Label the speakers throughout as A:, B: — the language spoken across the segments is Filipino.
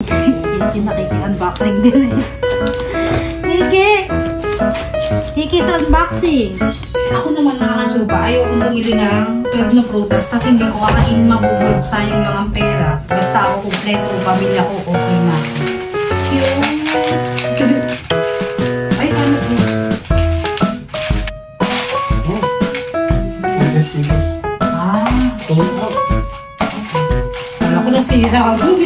A: Unboxing din. Hiki's unboxing. Ako naman mga ka-chupa, ayoko bumili ng 12 na prutas tapos hindi ko kakainin mabubulok, sayang lang ang pera. Basta ako kompleto, pamilya ko, okay na. Ay, ano po? Kala ko nasira ako.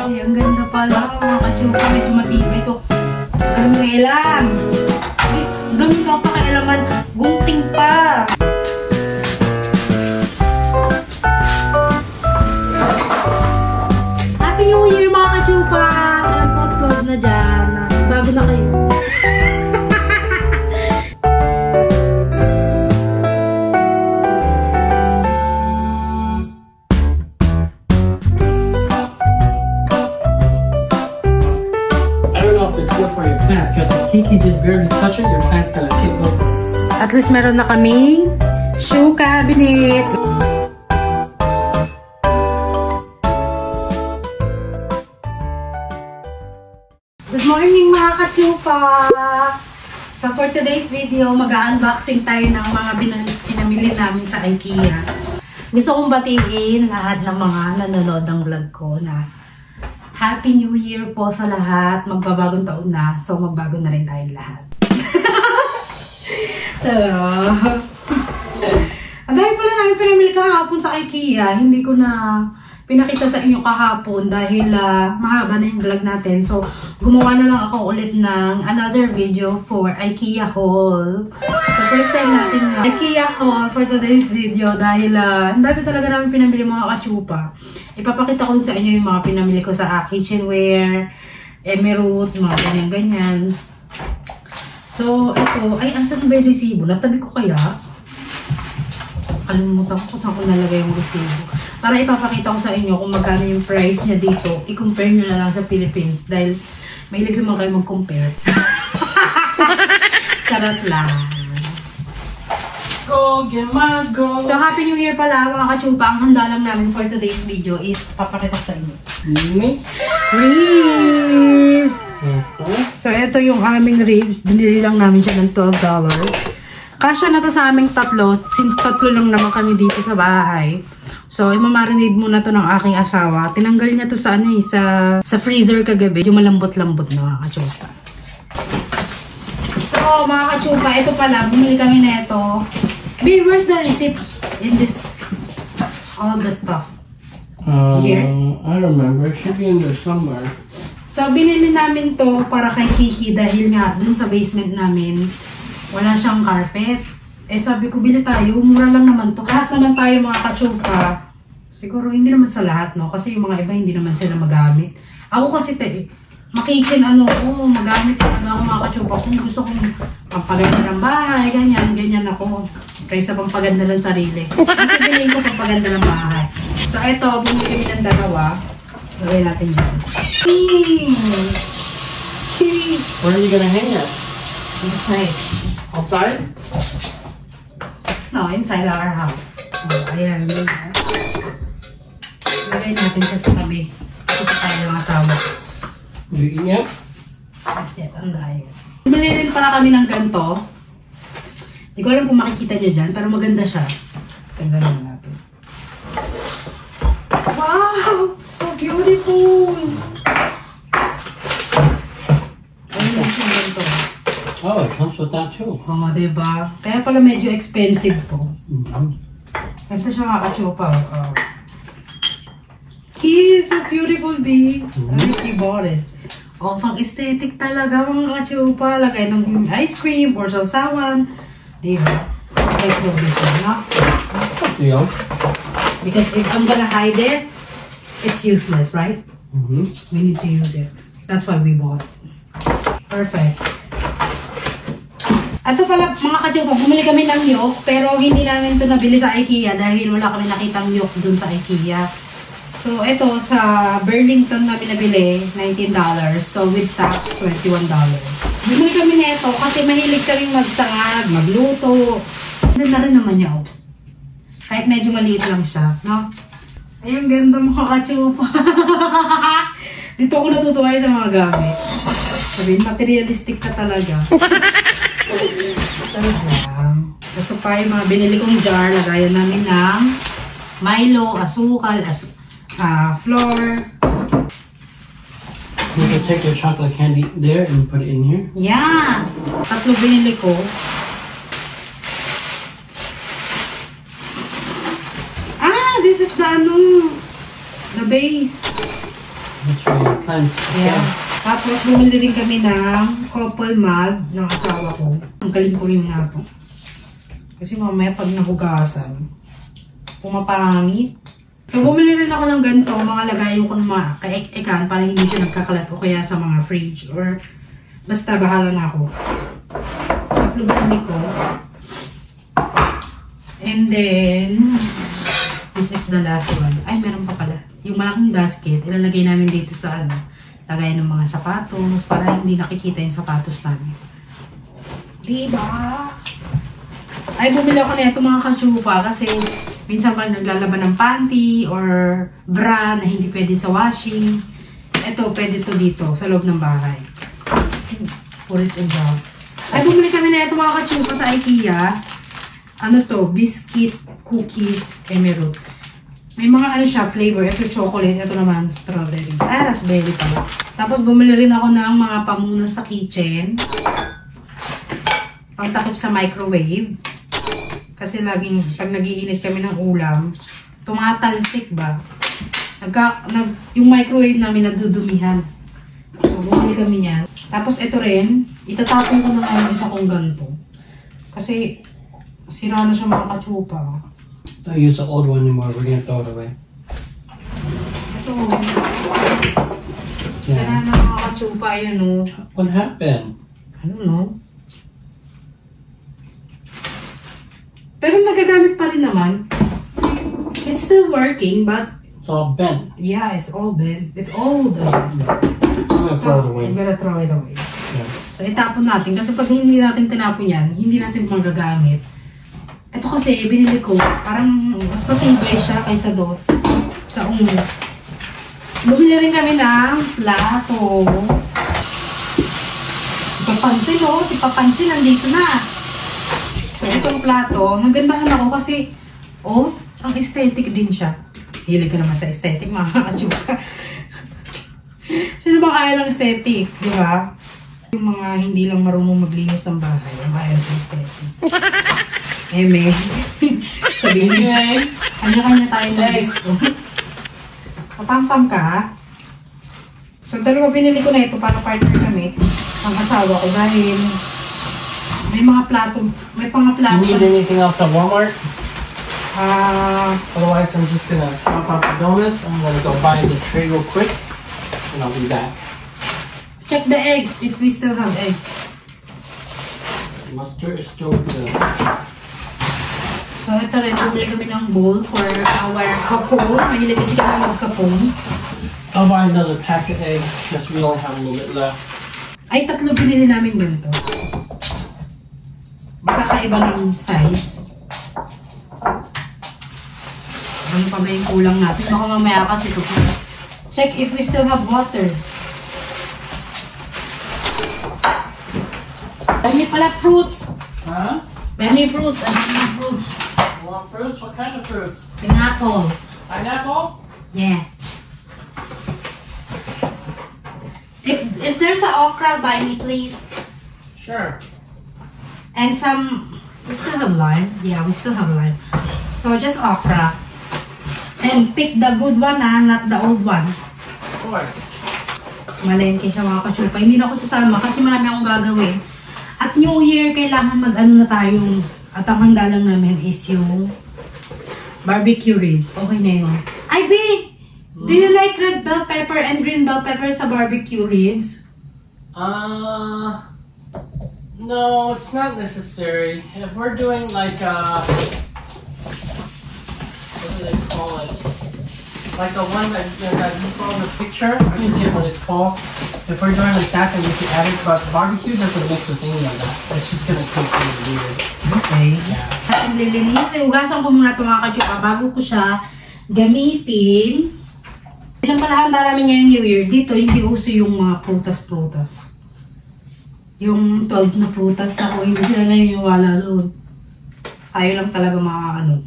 A: Ay, ang ganda pala mga ka-chupa. Ito matibay ito. Alam mo ilang. Ganun ka pa kailangan. Gunting pa. Happy New Year mga ka-chupa. Alam po, 12 na dyan. Bago na kayo.
B: Because if Kiki just barely touch it, your plant's gonna tip over.
A: At least meron na kaming shoe cabinet. Good morning mga ka-chupa! So for today's video, mag-unboxing tayo ng mga pinamili namin sa IKEA. Gusto kong batiin lahat ng mga nanonood ng vlog ko na Happy New Year po sa lahat. Magbabagong taon na. So, magbago na rin tayong lahat. Charot. Ang dahil pala namin pinamili kahapon sa IKEA. Hindi ko na pinakita sa inyo kahapon dahil mahaba na yung vlog natin. So, gumawa na lang ako ulit ng another video for IKEA haul. So, first time natin na IKEA haul for today's video dahil ang dami talaga namin pinamili mga ka-chupa. Ipapakita ko sa inyo yung mga pinamili ko sa kitchenware, emerald, mga ganyan-ganyan. So, ito, ay, asan ba yung resibo? Natabi ko kaya? Kalimutan ko kung saan ko nalagay yung resibo. Para ipapakita ko sa inyo kung magkano yung price niya dito. I-compare nyo na lang sa Philippines dahil mahilig naman kayo mag-compare. Charot lang.
B: Go, get my go!
A: So, Happy New Year pala mga ka-chupa. Ang handa lang namin for today's video is papakita ko sa inyo. Ribs! So, ito yung aming ribs. Binili lang namin siya ng $12. Kasya na to sa aming tatlo. Since tatlo lang naman kami dito sa bahay. So, imamarinade muna to ng aking asawa. Tinanggal niya to sa ano eh, sa freezer kagabi. Yung malambot-lambot na mga ka-chupa. So, mga ka-chupa, ito pala. Bumili kami na ito. Babe, where's the receipt in this? All the stuff. Here?
B: I remember. It should be in there somewhere.
A: So, binili namin to para kay Kiki dahil nga dun sa basement namin wala siyang carpet. Eh, sabi ko, bili tayo. Mura lang naman to. Lahat naman tayo mga ka-chupa. Siguro, hindi naman sa lahat, no? Kasi yung mga iba, hindi naman sila magamit. Ako kasi, makikin magamit talaga ako mga ka-chupa. Kung gusto kong pampaganda ng bahay, ganyan ako. Kaysa pampaganda ng sarili. Kasi bilhin ko pampaganda ng bahay. So, eto, bumili kami ng dalawa. Lagay natin dyan.
B: Where are you gonna hang it?
A: Inside.
B: Outside?
A: No, inside our house. Oh, ayan. Lagay natin siya sa tabi. Ito tayo ng asawa.
B: You eating it?
A: Yes, ang dahil. Bumili rin pala kami ng ganito. Hindi ko alam kung makikita nyo dyan, pero maganda siya. Tanggalin natin. Wow! So beautiful! Ayun lang siya ganito.
B: Oh, it comes with that too.
A: Oo, diba? Kaya pala medyo expensive to. Ito siya mga ka-chupa. He's so beautiful, B. I think he bought it. Oh, pang aesthetic talaga mga ka-chupa. Lagay ng ice cream or sausawan. Diba? Let's move this one, no?
B: Yeah.
A: Because if I'm gonna hide it, it's useless, right? We need to use it. That's why we bought it. Perfect. Ito pala, mga ka-chupa, bumili kami ng yolk, pero hindi namin ito nabili sa IKEA dahil wala kami nakitang yolk dun sa IKEA. So, ito sa Burlington na binabili, $19. So, with tax, $21. Bumili kami nito kasi mahilig kaming magsangag, magluto. Ganda rin naman niya, oh. Kahit medyo maliit lang siya, no? Ay, ang ganda mga ka-chupa. Dito ako natutuwa sa mga gamit. Sabihin, materialistic ka talaga. Sarap lang. Ito pa yung mga binili kong jar. Lagayan namin ng Milo, asukal, flour.
B: You can take your chocolate candy there and put it in here.
A: Yeah! Tatlo binili ko. This is the base.
B: That's right, plants.
A: Yeah. Tapos bumili rin kami ng couple mug ng asawa ko. Ang galing ko rin nga ito. Kasi mamaya pag nahugasan, pumapangit. So bumili rin ako ng ganito, mga lagayan ko ng mga kaek-ekan para hindi siya nagkakalat o kaya sa mga fridge or basta bahala na ako. Tatlo bumili ko. And then, this is the last one. Ay, meron pa pala. Yung malaking basket, ilalagay namin dito sa lagay ng mga sapatos para hindi nakikita yung sapatos namin. Diba? Ay, bumili ako na ito mga kachupa kasi minsan pag naglalaban ng panty or bra na hindi pwede sa washing, ito, pwede to dito sa loob ng bahay. Put it in down. Ay, bumili kami na ito mga kachupa sa IKEA. Ano to? Biscuit, cookies, emerald. May mga siya, flavor. Ito chocolate, ito naman strawberry. Raspberry pala. Tapos bumili rin ako ng mga pamunas sa kitchen. Pangtakip sa microwave. Kasi laging, pag nag-iinis kami ng ulam, tumatalsik ba? Yung microwave namin nadudumihan. So, bumili kami niyan. Tapos ito rin, itatapon ko na ngayon isa kong ganito. Kasi, sira na siya mga kachupa.
B: Don't use the old one anymore. We're gonna throw it away.
A: Ito. Sira na mga kachupa. Ayan o.
B: What happened?
A: I don't know. Pero nagagamit pa rin naman. It's still working, but
B: It's all bent.
A: yeah, it's all bent. It's all bent.
B: I'm gonna throw it away.
A: I'm gonna throw it away.
B: Yeah.
A: So, itapon natin. Kasi pag hindi natin tinapon yan, hindi natin magagamit. Ito kasi, binili ko. Parang mas matibay siya kaysa doon. Sa ungo. Bumili rin kami ng plato. Si Papansin, oh. Si Papansin, nandito na. So, itong plato, nagandahan ako kasi, oh, ang aesthetic din siya. Hilig ka naman sa aesthetic, mga kachuka. Sino bang ayaw ng aesthetic, di ba? Yung mga hindi lang marunong maglinis ng bahay, ang ayaw sa aesthetic. May. Sabihin niyo, kanya-kanya tayo ng gusto. Papampam ka, ha? So, dalawa binili ko na ito para partner kami ang asawa ko dahil may mga plato, may mga plato.
B: You need anything else at Walmart? Otherwise, I'm just gonna chop up the donuts. I'm gonna go buy the tray real quick, and I'll be back.
A: Check the eggs if we still have eggs.
B: Mustard is still good.
A: So, ito rin, bumili kami ng bowl for our kapong. Mahilig kasi kami magkapong.
B: I'll buy another pack of eggs, because we only have a little bit left.
A: Ay, tatlo binili namin ganito. Magkakaiba ng size. Ano pa ba yung kulang natin? Baka mamaya kasi ito. Check if we still have water. May pala fruits.
B: Huh?
A: May fruits. May fruits.
B: You want fruits? What kind of fruits?
A: Pineapple.
B: Pineapple?
A: Yeah. If there's an okra, buy me please.
B: Sure.
A: And some, we still have lime. Yeah, we still have lime. So just okra. And pick the good one, not the old one.
B: Of course.
A: Malengke siya mga kachupa. Hindi na ako sasama kasi marami akong gagawin. At New Year, kailangan mag-ano na tayo. At ang handa lang namin is yung barbecue ribs. Okay na yun. Ay, B! Do you like red bell pepper and green bell pepper sa barbecue ribs?
B: No, it's not necessary. If we're doing like what do they call it? Like the one that you saw in the picture? I forget what it's called. If we're doing like that, then we can add it. But barbecue doesn't mix with any of that. It's just gonna taste really weird.
A: Okay.
B: Yeah.
A: At nililinis, ugasan ko muna ito mga kachupa bago ko siya gamitin. Pinampalahanda namin ngayong New Year. Dito, hindi uso yung mga prutas-prutas. Yung 12 na prutas na hindi sila naniniwala doon. Tayo lang talaga mga ano.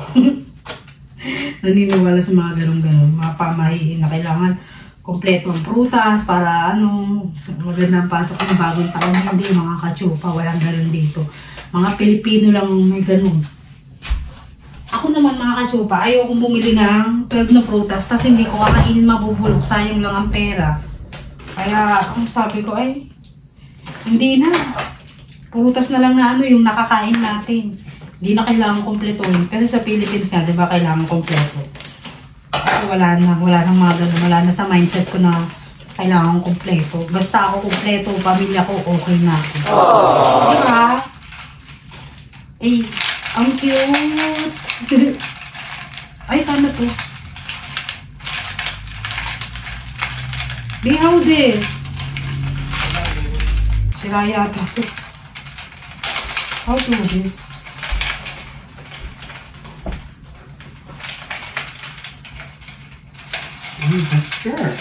A: Naniniwala sa mga ganun-ganun. Mga pamahiin na kailangan kompleto ang prutas para ano, magandang pasok ng bagong taon. Hindi, mga kachupa. Walang ganun dito. Mga Pilipino lang may ganun. Ako naman mga kachupa, ayokong bumili ng 12 na prutas tapos hindi ko kakainin mabubulok. Sayang lang ang pera. Kaya, ang sabi ko ay, hindi na. Prutas na lang na ano, yung nakakain natin. Hindi na kailangan kompletuhin. Kasi sa Philippines nga, di ba, kailangan kompleto. Kasi wala nang mga ganun. Wala na sa mindset ko na kailangan kompleto. Basta ako kompleto, pamilya ko, okay na ako. Diba? Eh, ang cute. Ay, tama to. How this? Sira yata. How to do this?
B: That's sure.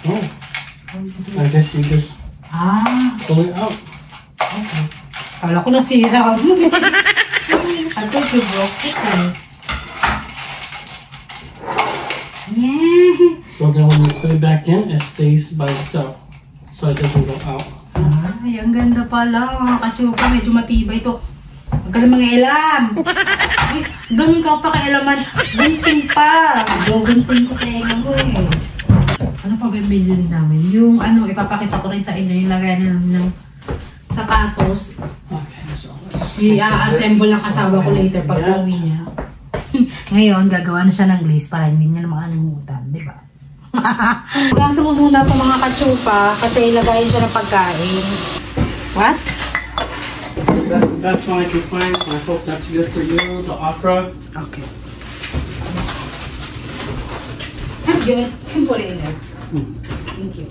B: Oh, I guess you just pull it out.
A: Okay. Kala ko nasira. I thought you broke it. Yeah.
B: So then when you put it back in, it stays by itself. So it doesn't go out.
A: Ay, ang ganda pala. Mga kachupa, medyo matibay ito. Huwag ka na mga ilam. Ay, ganun ka pa kailaman. Gunting pa. Gunting ko kaya mo eh. Ano pa ba yung bilhin namin? Yung ano, ipapakita ko rin sa inyo yung lagay ng sapatos.
B: Okay, so
A: I-assemble ang asawa ko later pag uwi niya. Ngayon, gagawa na siya ng glaze para hindi niya na makalimutan, di ba? Gasa mo muna po mga katsupa kasi ilagayin siya ng pagkain. What?
B: That's the best one I can find, so I hope that's good for you, the okra.
A: Okay. That's good. You can put it in there. Thank you.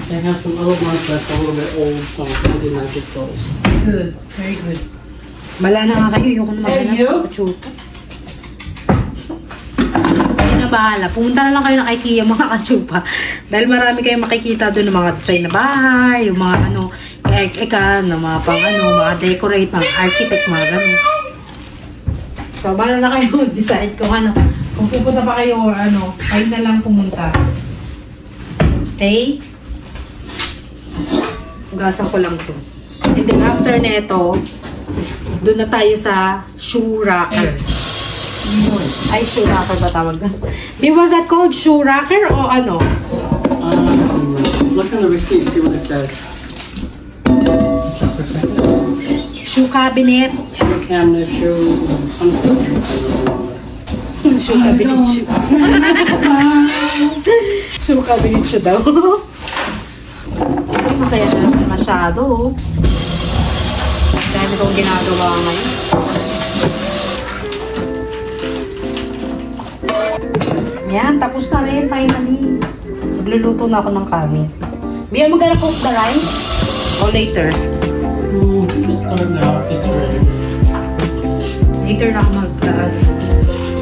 B: They have some other ones that's a little bit old, so I did not get those.
A: Good. Very good. Bala na nga kayo. Yung naman na katsupa. Ayun na bahala. Pumunta na lang kayo ng IKEA mga katsupa. Dahil marami kayong makikita doon ng mga design na bahay, yung mga ano, mga pang ano, mga decorate, mga architect, mga ganun. So, bala na kayo decide kung ano. Kung pupunta pa kayo or ano, kayo na lang pumunta. Okay? Gasan ko lang to. And then after neto, doon na tayo sa shoe racker. Ay, shoe racker ba tawag na? Was that called shoe racker o ano?
B: Look on the receipt, see what it says.
A: Shoe cabinet.
B: Shoe cabinet, shoe, something.
A: Shoe cabinet shoe. Shoe cabinet shoe daw. Ay, masaya na naman masyado. Dahil itong ginagawa ngayon. Yan, tapos na rin. Finally. Magluluto na ako ng kanin. Bia, magana cook the rice? O later?
B: Just start now if it's ready.
A: Later na ako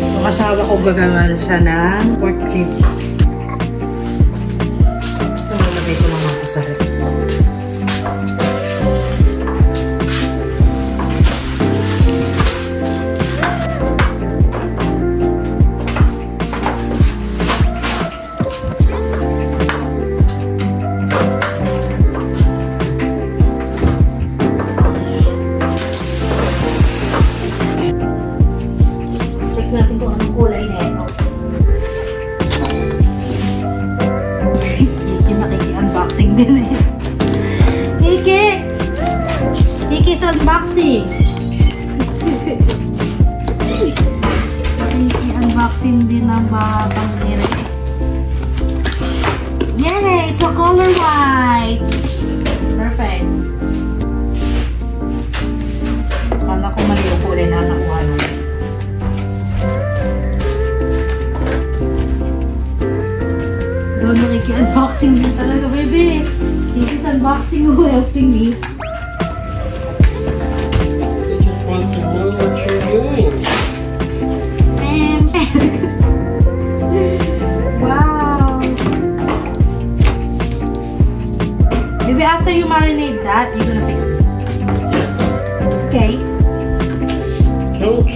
A: so, kasawa ko gagawa siya ng pork ribs. Ito, malagay ko lang ako sa rib. Natin kung anong kulay na ito. Yung nakiki-unboxing din eh. Kiki's unboxing! Nakiki-unboxing din ang batang nila eh. Yay! It's a color white! Perfect. Kala ko mali yung kulay na nakuha naman. Doon nakiki-unboxing din talaga, baby. This unboxing who helping me.
B: They just want to know what you're doing.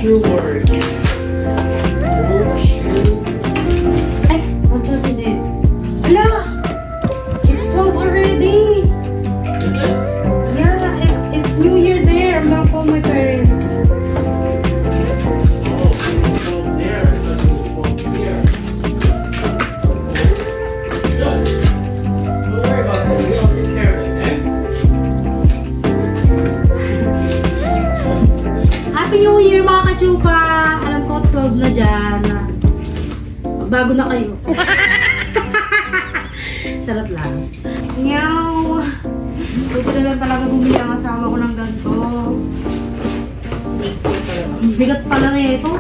B: shoe word. Old shoe.
A: Ay, what time is it? Ala! It's 12 already!
B: Is it?
A: Yeah, it's New Year there. I'm gonna call my parents.
B: Oh, it's over there. It doesn't go here. Good. Don't worry about that. We don't take care of it, eh?
A: Happy New Year mga kachupa! Alam ko, 12 na dyan. Bago na kayo. Sarap lang. Nyaw! Gusto na lang talaga bumili ang asawa ko ng ganito. Bigat pala na ito.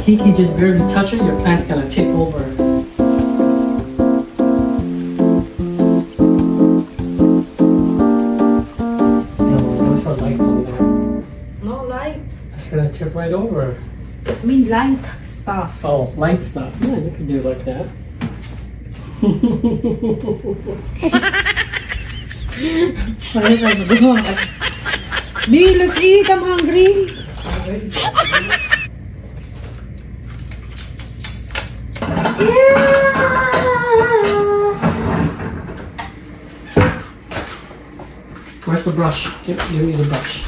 B: Kiki just barely touch it, your plant's gonna tip over. What's the lights on there?
A: No light.
B: It's gonna tip right over.
A: I mean light stuff.
B: Oh, light stuff. Yeah, you can do it like that.
A: B, let's eat. I'm hungry.
B: Where's the brush? Give me the brush.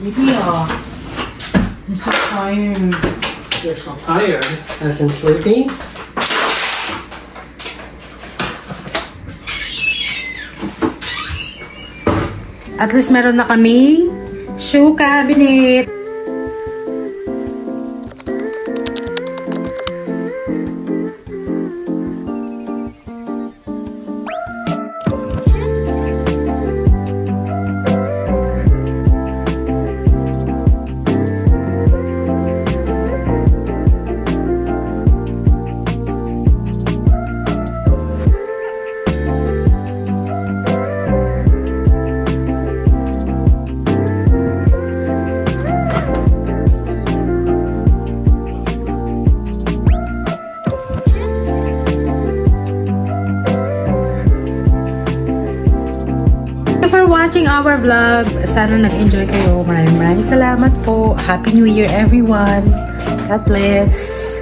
A: Maybe, I'm so tired.
B: You're so tired. As in sleeping?
A: At least meron na kaming shoe cabinet. watching our vlog. Sana nag-enjoy kayo. Maraming salamat po. Happy New Year everyone. God bless.